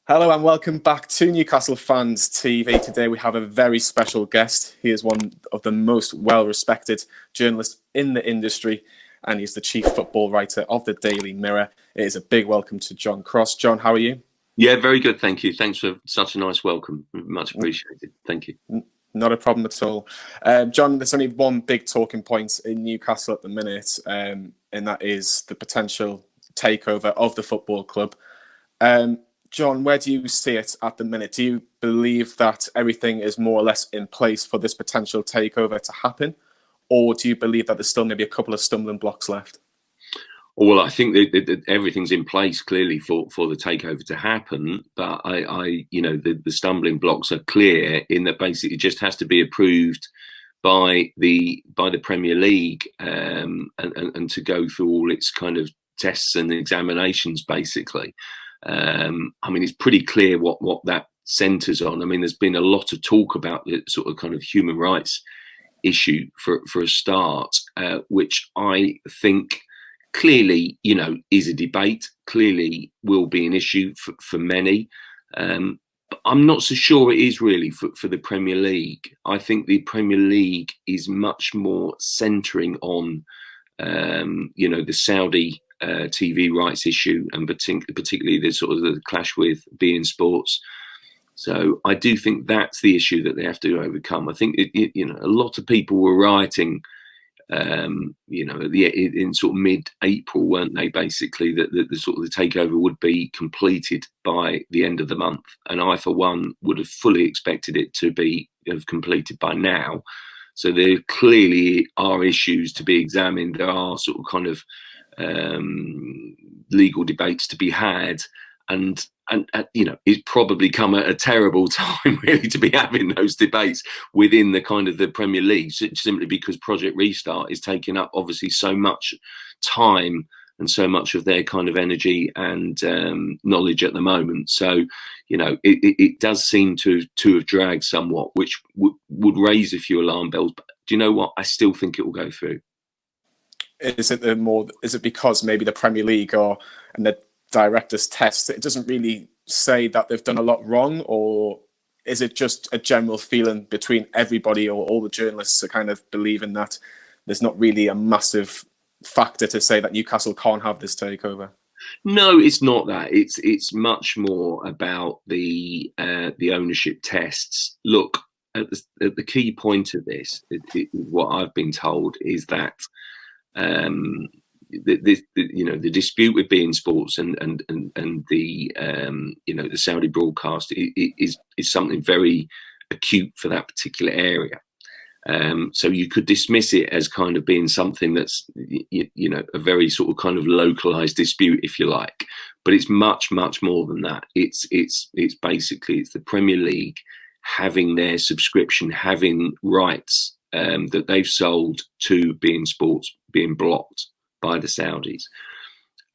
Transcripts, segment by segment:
Hello and welcome back to Newcastle Fans TV. Today we have a very special guest. He is one of the most well-respected journalists in the industry and he's the chief football writer of the Daily Mirror. It is a big welcome to John Cross. John, how are you? Yeah, very good, thank you. Thanks for such a nice welcome. Much appreciated. Thank you. Not a problem at all. John, there's only one big talking point in Newcastle at the minute, and that is the potential takeover of the football club. John, where do you see it at the minute? Do you believe that everything is more or less in place for this potential takeover to happen? Or do you believe that there's still maybe a couple of stumbling blocks left? Well, I think that everything's in place clearly for the takeover to happen, but the stumbling blocks are clear in that basically it just has to be approved by the Premier League and to go through all its kind of tests and examinations basically. I mean, it's pretty clear what that centres on. I mean, there's been a lot of talk about the sort of kind of human rights issue for a start, which I think clearly, is a debate, clearly will be an issue for many. But I'm not so sure it is really for the Premier League. I think the Premier League is much more centering on, the Saudi TV rights issue, and particularly the sort of the clash with beIN Sports. So I do think that's the issue that they have to overcome. I think a lot of people were writing, in sort of mid-April, weren't they? Basically, that the sort of the takeover would be completed by the end of the month, and I, for one, would have fully expected it to have completed by now. So there clearly are issues to be examined. There are sort of kind of legal debates to be had, and it's probably come at a terrible time really to be having those debates within the kind of the Premier League, simply because Project Restart is taking up obviously so much time and so much of their kind of energy and knowledge at the moment. So it does seem to have dragged somewhat, which would raise a few alarm bells. But do you know what? I still think it will go through. Is it because maybe the Premier League and the director's test, it doesn't really say that they've done a lot wrong, or is it just a general feeling between everybody, or all the journalists are kind of believing that there's not really a massive factor to say that Newcastle can't have this takeover? No, it's not that. It's much more about the ownership tests. Look, at the key point of this, what I've been told is that the dispute with beIN Sports and the the Saudi broadcast is something very acute for that particular area. So you could dismiss it as kind of being something that's a very sort of kind of localized dispute, if you like, but it's much more than that. It's basically it's the Premier League having their subscription, having rights that they've sold to beIN Sports being blocked by the Saudis,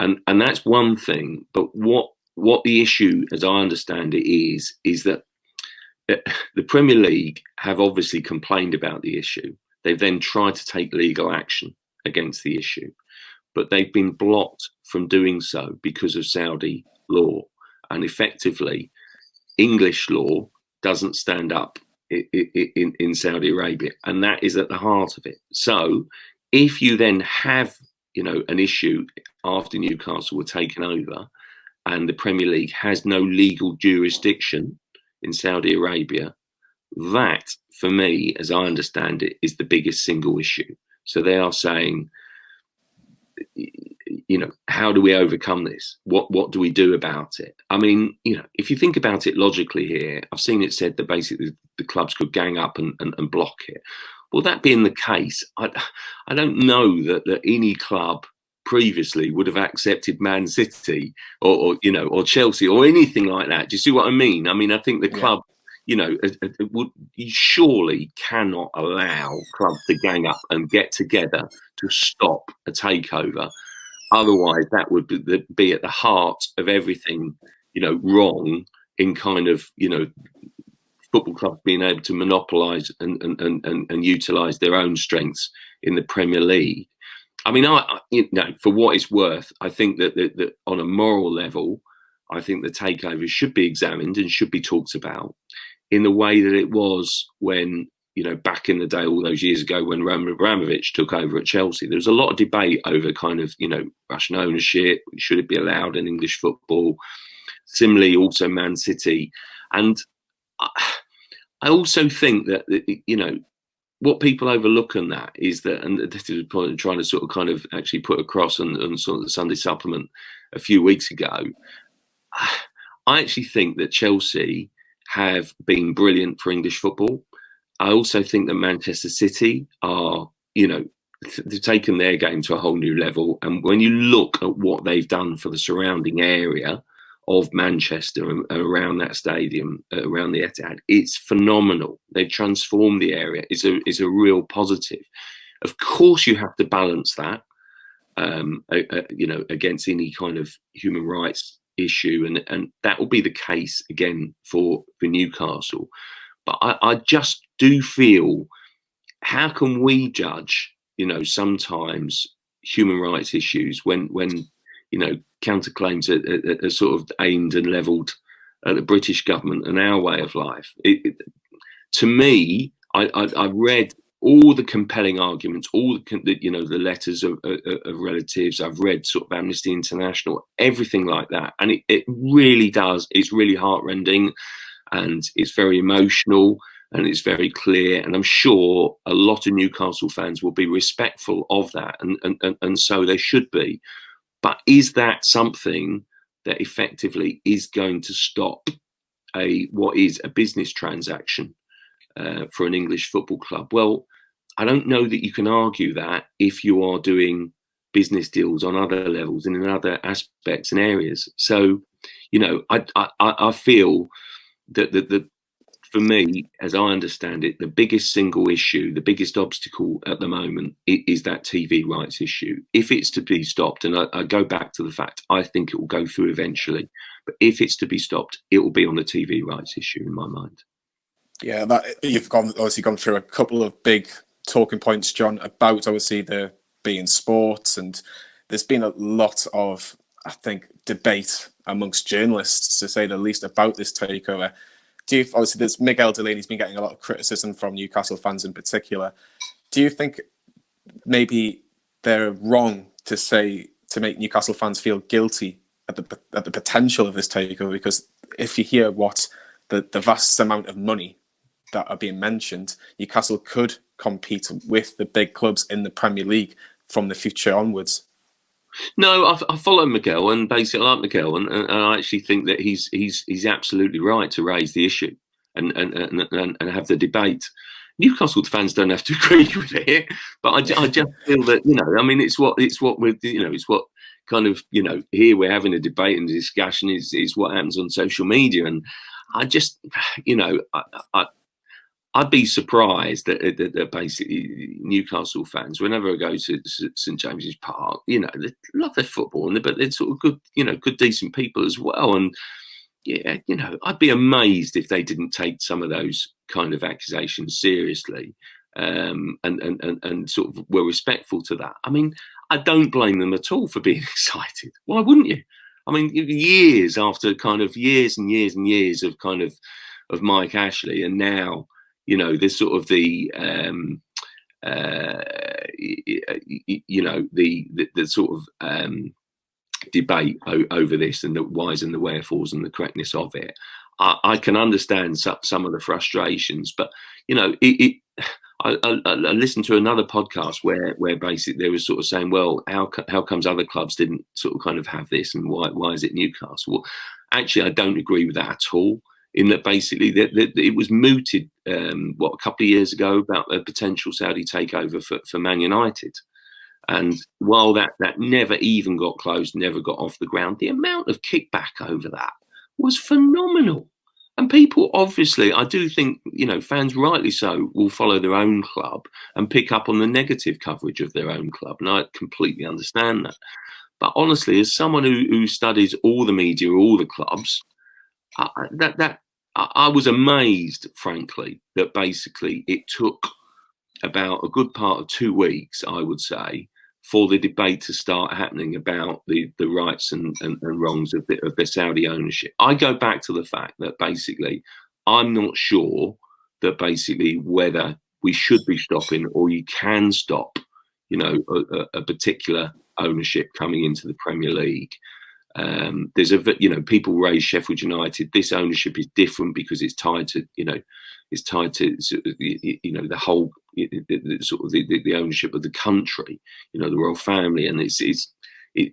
and that's one thing. But what the issue, as I understand it, is that the Premier League have obviously complained about the issue. They've then tried to take legal action against the issue, but they've been blocked from doing so because of Saudi law, and effectively English law doesn't stand up in Saudi Arabia, and that is at the heart of it. So if you then have an issue after Newcastle were taken over and the Premier League has no legal jurisdiction in Saudi Arabia, that, for me, as I understand it, is the biggest single issue. So they are saying, how do we overcome this? What do we do about it? I mean, if you think about it logically here, I've seen it said that basically the clubs could gang up and block it. Well, that being the case, I don't know that any club previously would have accepted Man City or Chelsea or anything like that. Do you see what I mean? I mean, I think the club, you surely cannot allow clubs to gang up and get together to stop a takeover. Otherwise, that would be at the heart of everything, wrong in kind of, football clubs being able to monopolise and utilise their own strengths in the Premier League. I mean, for what it's worth, I think that on a moral level, I think the takeover should be examined and should be talked about in the way that it was when, back in the day, all those years ago, when Roman Abramovich took over at Chelsea. There was a lot of debate over kind of, Russian ownership. Should it be allowed in English football? Similarly, also Man City. And I also think that, what people overlook on that is that, and this is the point I'm trying to sort of kind of actually put across on sort of the Sunday Supplement a few weeks ago. I actually think that Chelsea have been brilliant for English football. I also think that Manchester City are, they've taken their game to a whole new level. And when you look at what they've done for the surrounding area of Manchester and around that stadium, around the Etihad, it's phenomenal. They've transformed the area. It's a real positive. Of course, you have to balance that, against any kind of human rights issue, and that will be the case again for Newcastle. But I just do feel, how can we judge, sometimes human rights issues when counterclaims are sort of aimed and levelled at the British government and our way of life? To me, I've read all the compelling arguments, all the letters of relatives. I've read sort of Amnesty International, everything like that, and it really does. It's really heartrending, and it's very emotional, and it's very clear. And I'm sure a lot of Newcastle fans will be respectful of that, and so they should be. But is that something that effectively is going to stop what is a business transaction for an English football club? Well, I don't know that you can argue that if you are doing business deals on other levels and in other aspects and areas. So, I feel that for me, as I understand it, the biggest single issue, the biggest obstacle at the moment is that TV rights issue. If it's to be stopped, and I go back to the fact, I think it will go through eventually, but if it's to be stopped, it will be on the TV rights issue in my mind. Yeah, you've obviously gone through a couple of big talking points, John, about obviously there being sports, and there's been a lot of, I think, debate amongst journalists, to say the least, about this takeover. Obviously, there's Miguel Delaney's been getting a lot of criticism from Newcastle fans in particular. Do you think maybe they're wrong to make Newcastle fans feel guilty at the potential of this takeover? Because if you hear what the vast amount of money that are being mentioned, Newcastle could compete with the big clubs in the Premier League from the future onwards. No, I follow Miguel, and basically I like Miguel, and I actually think that he's absolutely right to raise the issue and have the debate. Newcastle fans don't have to agree with it, but I just feel that, it's what kind of, here we're having a debate and a discussion is what happens on social media, and I just, I'd be surprised that basically Newcastle fans, whenever I go to St James's Park, they love their football, but they're sort of good, good, decent people as well. And yeah, I'd be amazed if they didn't take some of those kind of accusations seriously, and sort of were respectful to that. I don't blame them at all for being excited. Why wouldn't you? Years after kind of years and years and years of kind of Mike Ashley, and now, there's sort of the sort of debate over this and the whys and the wherefores and the correctness of it. I can understand some of the frustrations, but I listened to another podcast where basically they were sort of saying, well, how comes other clubs didn't sort of kind of have this, and why is it Newcastle? Well, actually, I don't agree with that at all. In that basically it was mooted a couple of years ago about a potential Saudi takeover for Man United, and while that never even got closed, never got off the ground, the amount of kickback over that was phenomenal. And people, obviously, I do think, fans rightly so, will follow their own club and pick up on the negative coverage of their own club, and I completely understand that. But honestly, as someone who studies all the media, all the clubs, I was amazed, frankly, that basically it took about a good part of 2 weeks, I would say, for the debate to start happening about the rights and wrongs of the Saudi ownership. I go back to the fact that basically I'm not sure that basically whether we should be stopping or you can stop, a particular ownership coming into the Premier League. There's people raise Sheffield United. This ownership is different because it's tied to, the whole, the ownership of the country, the royal family, and it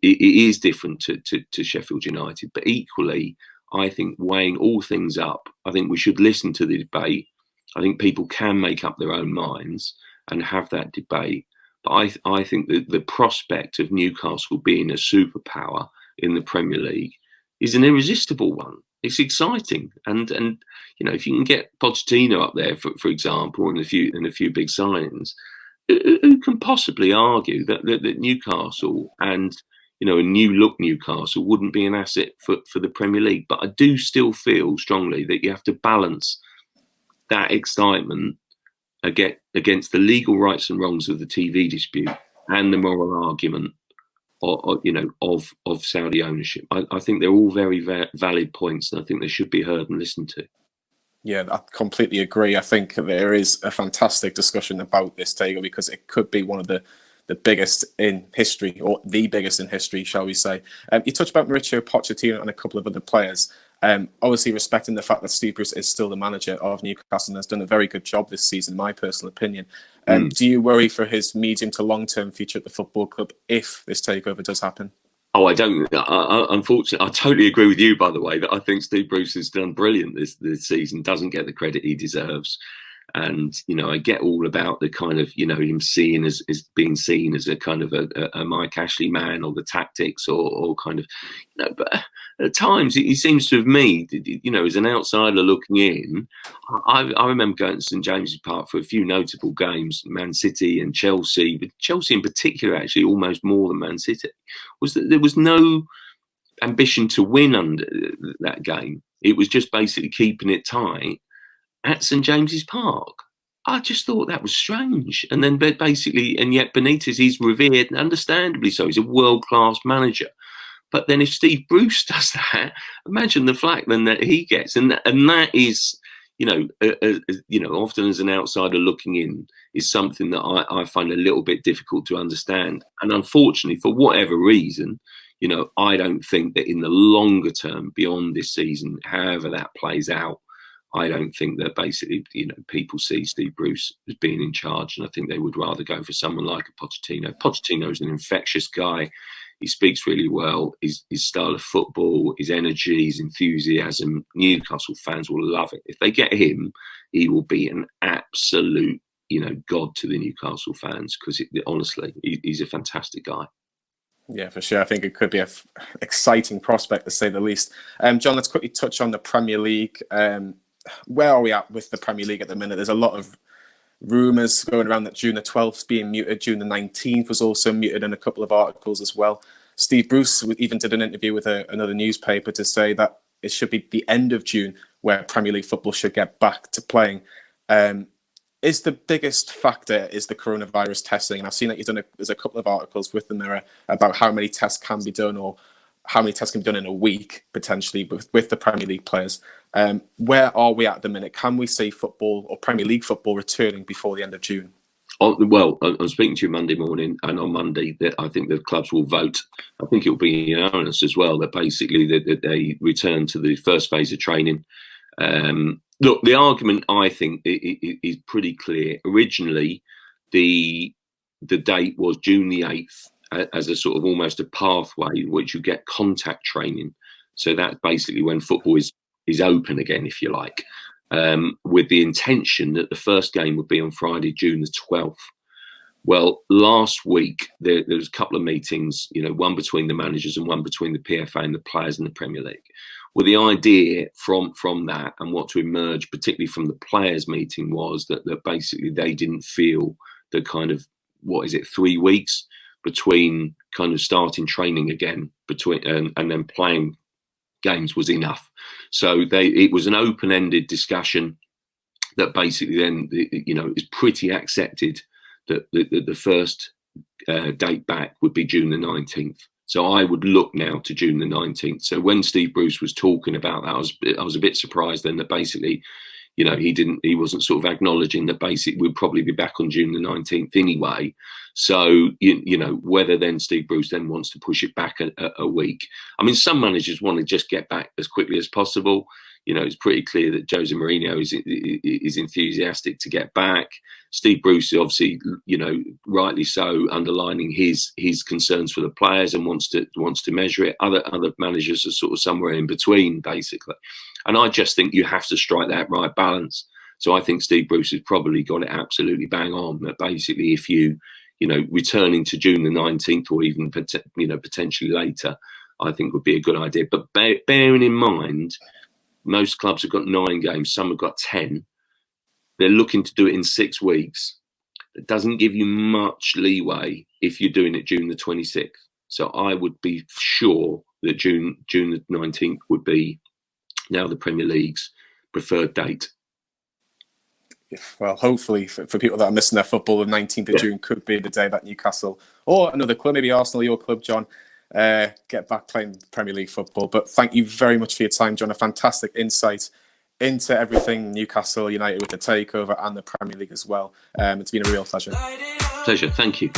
is different to Sheffield United. But equally, I think weighing all things up, I think we should listen to the debate. I think people can make up their own minds and have that debate. But I think that the prospect of Newcastle being a superpower in the Premier League is an irresistible one. It's exciting, and if you can get Pochettino up there, for example, and a few big signings, who can possibly argue that Newcastle and a new look Newcastle wouldn't be an asset for the Premier League? But I do still feel strongly that you have to balance that excitement against the legal rights and wrongs of the TV dispute and the moral argument of Saudi ownership. I think they're all very valid points, and I think they should be heard and listened to. Yeah, I completely agree. I think there is a fantastic discussion about this takeover because it could be one of the biggest in history, or the biggest in history, shall we say. You touched about Mauricio Pochettino and a couple of other players. Obviously, respecting the fact that Steve Bruce is still the manager of Newcastle and has done a very good job this season, in my personal opinion. Do you worry for his medium to long-term future at the football club if this takeover does happen? Oh, I don't. Unfortunately, I totally agree with you, by the way, that I think Steve Bruce has done brilliant this season, doesn't get the credit he deserves. And, I get all about the kind of, him seen as being seen as a kind of a Mike Ashley man, or the tactics, or kind of, but at times he seems to have as an outsider looking in. I remember going to St James's Park for a few notable games, Man City and Chelsea, but Chelsea in particular, actually almost more than Man City, was that there was no ambition to win under that game. It was just basically keeping it tight at St James's Park. I just thought that was strange. And then basically, and yet Benitez, he's revered, and understandably so. He's a world-class manager. But then if Steve Bruce does that, imagine the flack then that he gets. And that is, often as an outsider looking in, is something that I find a little bit difficult to understand. And unfortunately, for whatever reason, I don't think that in the longer term, beyond this season, however that plays out, I don't think that basically, people see Steve Bruce as being in charge, and I think they would rather go for someone like a Pochettino. Pochettino is an infectious guy. He speaks really well. His style of football, his energy, his enthusiasm, Newcastle fans will love it. If they get him, he will be an absolute, god to the Newcastle fans, because honestly, he's a fantastic guy. Yeah, for sure. I think it could be an exciting prospect, to say the least. John, let's quickly touch on the Premier League. Where are we at with the Premier League at the minute? There's a lot of rumours going around that June the 12th is being muted. June the 19th was also muted in a couple of articles as well. Steve Bruce even did an interview with another newspaper to say that it should be the end of June where Premier League football should get back to playing. Is the biggest factor is the coronavirus testing? And I've seen that there's a couple of articles with them there about how many tests can be done, or how many tests can be done in a week, potentially, with the Premier League players. Where are we at the minute? Can we see football or Premier League football returning before the end of June? Well, I'm speaking to you Monday morning, and on Monday, I think the clubs will vote. I think it will be unanimous as well, that basically that they return to the first phase of training. Look, the argument, I think, is pretty clear. Originally, the date was June the 8th. As a sort of almost a pathway in which you get contact training. So that's basically when football is open again, if you like, with the intention that the first game would be on Friday, June the 12th. Well, last week, there was a couple of meetings, one between the managers and one between the PFA and the players in the Premier League. Well, the idea from that, and what to emerge, particularly from the players' meeting, was that basically they didn't feel the kind of, 3 weeks between kind of starting training again and then playing games was enough. So it was an open-ended discussion that basically then, it's pretty accepted that the first date back would be June the 19th. So I would look now to June the 19th. So when Steve Bruce was talking about that, I was a bit surprised then that basically, you know, he wasn't sort of acknowledging that basically we'll probably be back on June the 19th anyway. So, you know, whether then Steve Bruce then wants to push it back a week. I mean, some managers want to just get back as quickly as possible. You know, it's pretty clear that Jose Mourinho is enthusiastic to get back. Steve Bruce, obviously, you know, rightly so, underlining his concerns for the players and wants to measure it. Other managers are sort of somewhere in between, basically. And I just think you have to strike that right balance. So I think Steve Bruce has probably got it absolutely bang on. That basically, if you know, returning to June the 19th or even potentially later, I think would be a good idea. But bearing in mind, most clubs have got 9 games, some have got 10. They're looking to do it in 6 weeks. It doesn't give you much leeway if you're doing it June the 26th. So I would be sure that June the 19th would be now the Premier League's preferred date. Well, hopefully for people that are missing their football, the 19th of June could be the day that Newcastle or another club, maybe Arsenal, your club, John, get back playing Premier League football. But thank you very much for your time, John. A fantastic insight into everything Newcastle United with the takeover and the Premier League as well. It's been a real pleasure. Pleasure. Thank you.